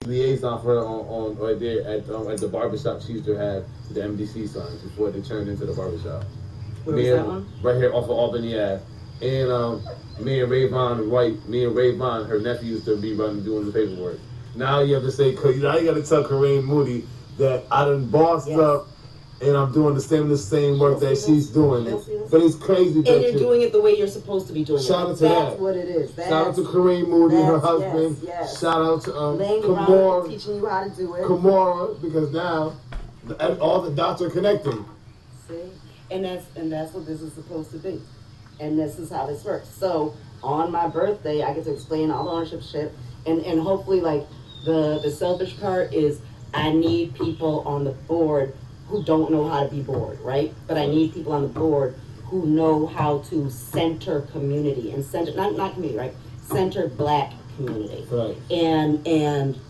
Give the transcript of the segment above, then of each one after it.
liaison for her on right there at the barbershop. She used to have the MDC signs before they turned into the barbershop. Where was that one? Right here off of Albany Ave. And me and Rayvon, her nephew used to be doing the paperwork. Now you have to say, now you got to tell Corinne Moody that I done bossed up and I'm doing the same work that she's doing. But it's crazy. And you're doing it the way you're supposed to be doing it. Shout out to that. That's what it is. Shout out to Corinne Moody and her husband. Yes. Shout out to Kamora, teaching you how to do it. Kamora, because now all the dots are connecting. See? And that's what this is supposed to be. And this is how this works. So on my birthday, I get to explain all the ownership shit. And hopefully, like, the selfish part is I need people on the board who don't know how to be bored, right? But I need people on the board who know how to center community and center, not community, right? Center Black community. Right. And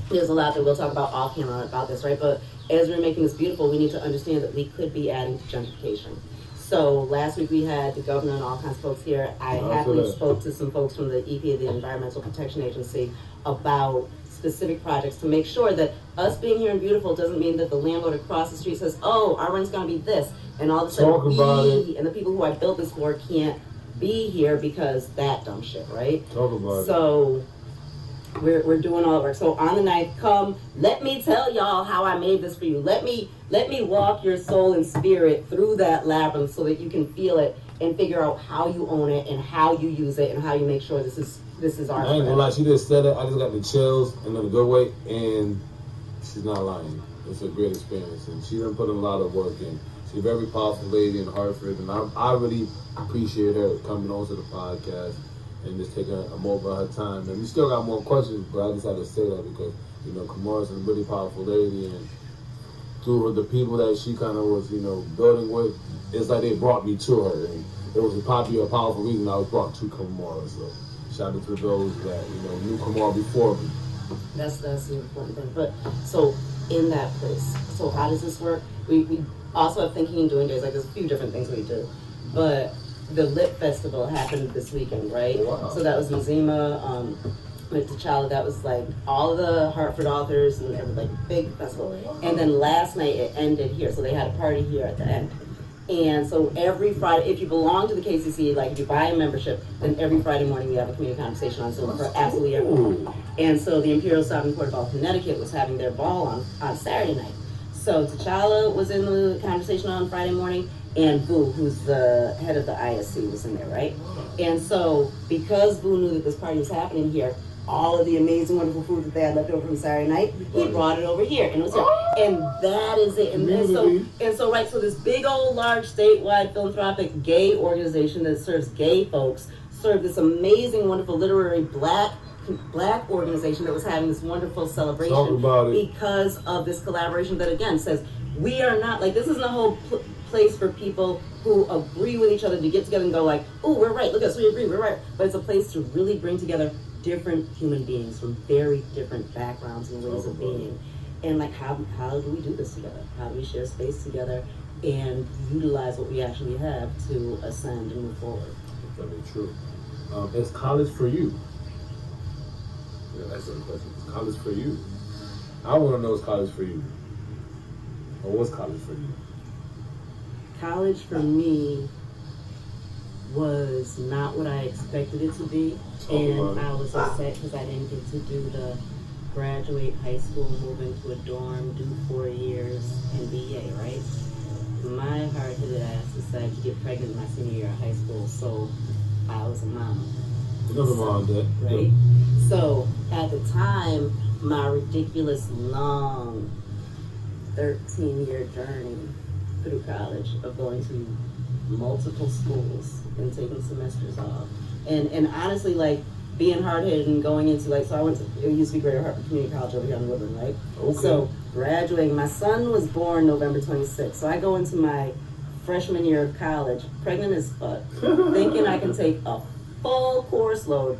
there's a lot that we'll talk about off camera about this, right? But as we're making this beautiful, we need to understand that we could be adding to gentrification. So last week we had the governor and all kinds of folks here. I happily spoke to some folks from the EPA, the Environmental Protection Agency, about specific projects to make sure that us being here in Beautiful doesn't mean that the landlord across the street says, oh, our rent's gonna be this, and all of a sudden we and the people who I built this for can't be here because that dumb shit, right? Talk about it. So we're doing all the work. So on the night, come, let me tell y'all how I made this for you. Let me walk your soul and spirit through that labyrinth so that you can feel it and figure out how you own it and how you use it and how you make sure this is our I ain't gonna lie, she just said it. I just got the chills and in a good way, and she's not lying. It's a great experience, and she done put in a lot of work in. She's a very powerful lady in Hartford, and I really appreciate her coming on to the podcast and just taking a moment of her time. And we still got more questions, but I just had to say that because, you know, Kamora's a really powerful lady, and through the people that she kind of was, you know, building with, it's like they brought me to her. And it was a powerful reason I was brought to Kamora. So shout out to those that, you know, knew Kamora before me. That's the important thing. But so in that place, so how does this work? We also have Thinking and Doing Days. Like, there's a few different things we do, but the Lit Festival happened this weekend, right? Wow. So that was in Zima, with T'Challa. That was like all of the Hartford authors and everything, like big festival. And then last night it ended here, so they had a party here at the end. And so every Friday, if you belong to the KCC, like if you buy a membership, then every Friday morning we have a community conversation on Zoom for absolutely everyone. And so the Imperial Sovereign Court of All Connecticut was having their ball on Saturday night. So T'Challa was in the conversation on Friday morning, and Boo, who's the head of the ISC, was in there, right? And so because Boo knew that this party was happening here, all of the amazing, wonderful food that they had left over from Saturday night, he brought it over here, and it was here. And that is it. And so, right, so this big old, large, statewide philanthropic gay organization that serves gay folks served this amazing, wonderful, literary black organization that was having this wonderful celebration because of this collaboration that, again, says we are not, like, this isn't a whole place for people who agree with each other to get together and go like, oh, we're right, look at us, we agree, we're right. But it's a place to really bring together different human beings from very different backgrounds and ways of being. And like, how do we do this together? How do we share space together and utilize what we actually have to ascend and move forward? Very true. Is college for you? Yeah, that's the question. Is college for you? I want to know, is college for you? Or what's college for you? College for me was not what I expected it to be. And I was upset because I didn't get to do the graduate high school, move into a dorm, do 4 years, and BA, right? My hard-headed ass decided to get pregnant my senior year of high school, so I was a mama. Nothing wrong with that. Right? So at the time, my ridiculous long 13-year journey through college of going to multiple schools and taking semesters off. And honestly, like, being hard-headed and going into, like, so I went to, it used to be Greater Hartford Community College over here in Woodland, right? Okay. So graduating, my son was born November 26th, so I go into my freshman year of college, pregnant as fuck, thinking I can take a full course load,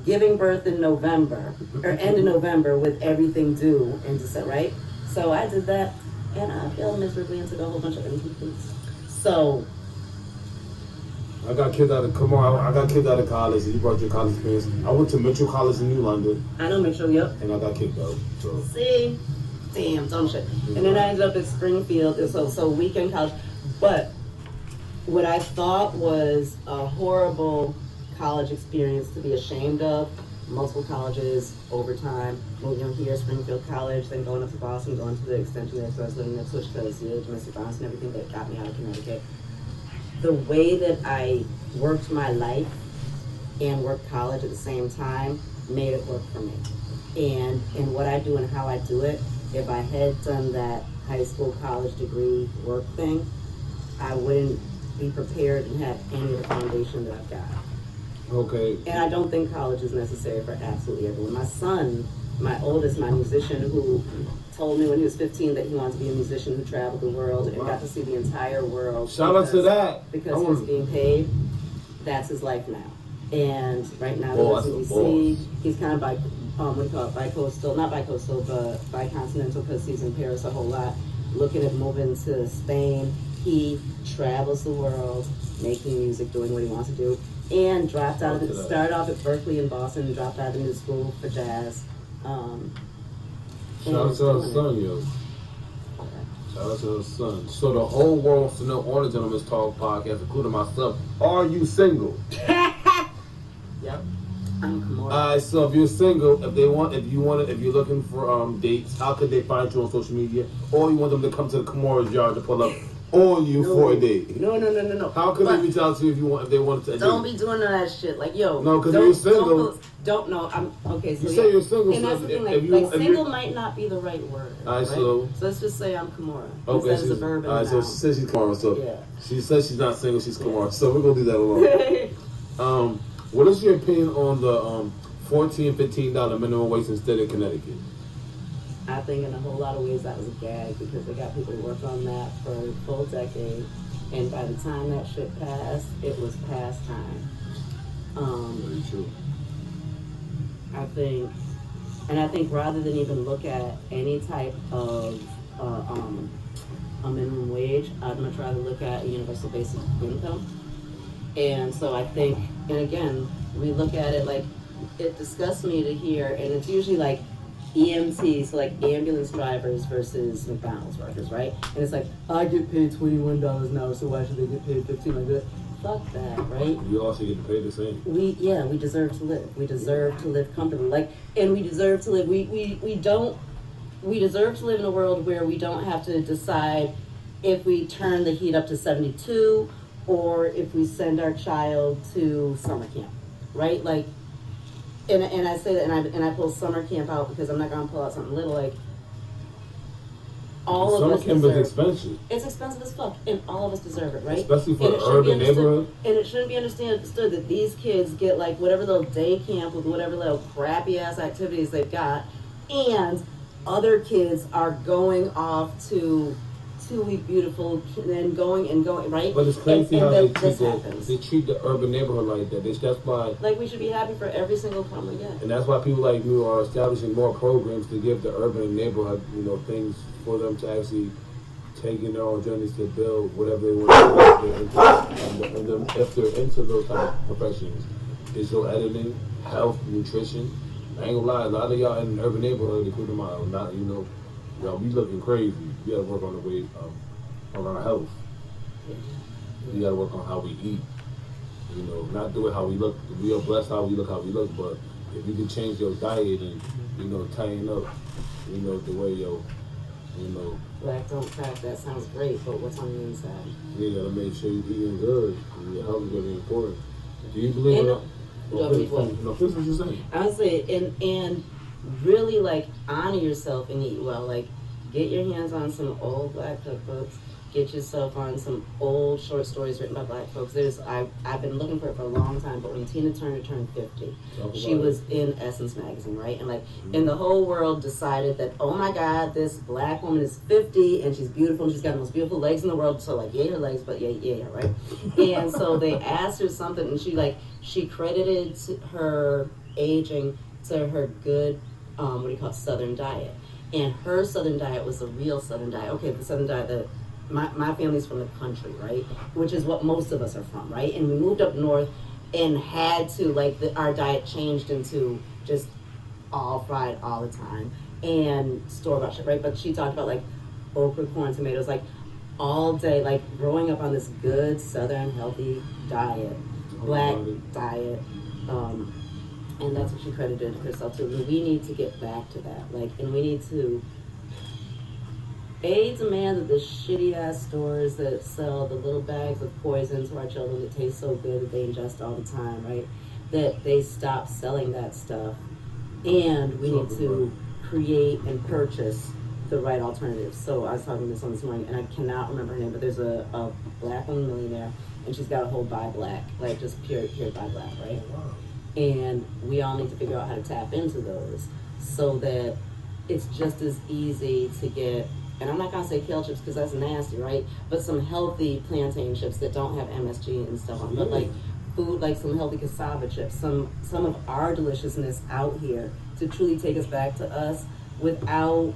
giving birth in November, or end of November with everything due in December, right? So I did that, and I failed miserably and took a whole bunch of incompletes. So I got kicked out of Kamora. I got kicked out of college. You brought your college experience. I went to Mitchell College in New London. I know Mitchell, yep. And I got kicked out. So. See? Damn, dumb shit. And then I ended up at Springfield, and so weekend college. But what I thought was a horrible college experience to be ashamed of, multiple colleges over time, moving here, Springfield College, then going up to Boston, going to the extension there, so I was living in Ipswich because domestic violence and everything that got me out of Connecticut. The way that I worked my life and worked college at the same time made it work for me. And in what I do and how I do it, if I had done that high school, college degree work thing, I wouldn't be prepared and have any of the foundation that I've got. Okay. And I don't think college is necessary for absolutely everyone. My son, my oldest, my musician, who told me when he was 15 that he wanted to be a musician who traveled the world and got to see the entire world. Shout out to that. Because he was being paid. That's his life now. And right now he lives in DC. He's kind of we call it bi-coastal, not bi-coastal, but bi-continental because he's in Paris a whole lot. Looking at moving to Spain. He travels the world, making music, doing what he wants to do. And dropped out of it, started off at Berkeley in Boston, dropped out of music school for jazz. Shout out to her son, yo. Shout out to her son. So the whole world wants to know on the Gentleman's Talk podcast, including myself, are you single? Yep. I'm Kamora. Alright, so if you're single, if you're looking for dates, how could they find you on social media? Or you want them to come to the Kamora's yard to pull up on you for a date? No. How could they reach out to you if they wanted to? Don't be doing all that shit. Like, yo. No, because you're single. Don't know. I'm okay. So you say you're single. And that's the thing. Like single might not be the right word. Alright, right? So let's just say I'm Kamora. Okay, she's a verb. Alright, so she says she's Kamora. So yeah. She says she's not single. She's Kamora. So we're gonna do that alone. What is your opinion on the $14, $15 minimum wage in state of Connecticut? I think in a whole lot of ways that was a gag because they got people to work on that for a full decade, and by the time that shit passed, it was past time. Very true. I think rather than even look at any type of a minimum wage, I'd much rather look at a universal basic income. And so I think, and again, we look at it like, it disgusts me to hear, and it's usually like EMTs, so like ambulance drivers versus McDonald's workers, right? And it's like, I get paid $21 an hour, so why should they get paid $15? Like that. Fuck that, right? You also get paid the same. We deserve to live. We deserve to live comfortably. Like, and we deserve to live. We deserve to live in a world where we don't have to decide if we turn the heat up to 72 or if we send our child to summer camp, right? Like, and I say that, and I pull summer camp out because I'm not gonna pull out something little. Like, all of us deserve. Summer camp is expensive. It's expensive as fuck, and all of us deserve it, right? Especially for the urban neighborhood. And it shouldn't be understood that these kids get like whatever little day camp with whatever little crappy ass activities they've got, and other kids are going off to Week Beautiful and going, right? But it's crazy how they treat the urban neighborhood like that. That's why. Like, we should be happy for every single crumb we get. And that's why people like you are establishing more programs to give the urban neighborhood, things for them to actually take in their own journeys to build whatever they want to do. And if they're into those type of professions, digital editing, health, nutrition. I ain't gonna lie, a lot of y'all in the urban neighborhood, including mine, not, y'all be looking crazy. You gotta work on the way around health. You gotta work on how we eat. Not do it how we look. We are blessed how we look, but if you can change your diet and tighten up, the way Black don't crack. That sounds great, but what's on the inside? You gotta make sure you're eating good. Your health is very important. Do you believe in it? No, finish what you're saying. I would say, and really like honor yourself and eat well. Like, get your hands on some old Black cookbooks. Get yourself on some old short stories written by Black folks. I've been looking for it for a long time, but when Tina Turner turned 50, she was in Essence magazine, right? And and the whole world decided that, oh my God, this Black woman is 50 and she's beautiful and she's got the most beautiful legs in the world. So like, yay her legs, but yay her, right? And so they asked her something, and she credited her aging to her good, Southern diet. And her Southern diet was the real Southern diet. Okay, the Southern diet that my family's from the country, right? Which is what most of us are from, right? And we moved up north and had to, like, our diet changed into just all fried all the time and store-bought shit, right? But she talked about, like, okra, corn, tomatoes, like, all day, like, growing up on this good southern healthy diet, black diet, and that's what she credited herself to. And we need to get back to that, like, and we need to demand that the shitty ass stores that sell the little bags of poison to our children that taste so good that they ingest all the time, right? That they stop selling that stuff, and we need to create and purchase the right alternatives. So I was talking to this on this morning, and I cannot remember her name, but there's a black-owned millionaire, and she's got a whole buy black, like just pure buy black, right? And we all need to figure out how to tap into those so that it's just as easy to get, and I'm not gonna say kale chips because that's nasty, right? But some healthy plantain chips that don't have MSG and stuff on, but like food, like some healthy cassava chips, some of our deliciousness out here to truly take us back to us without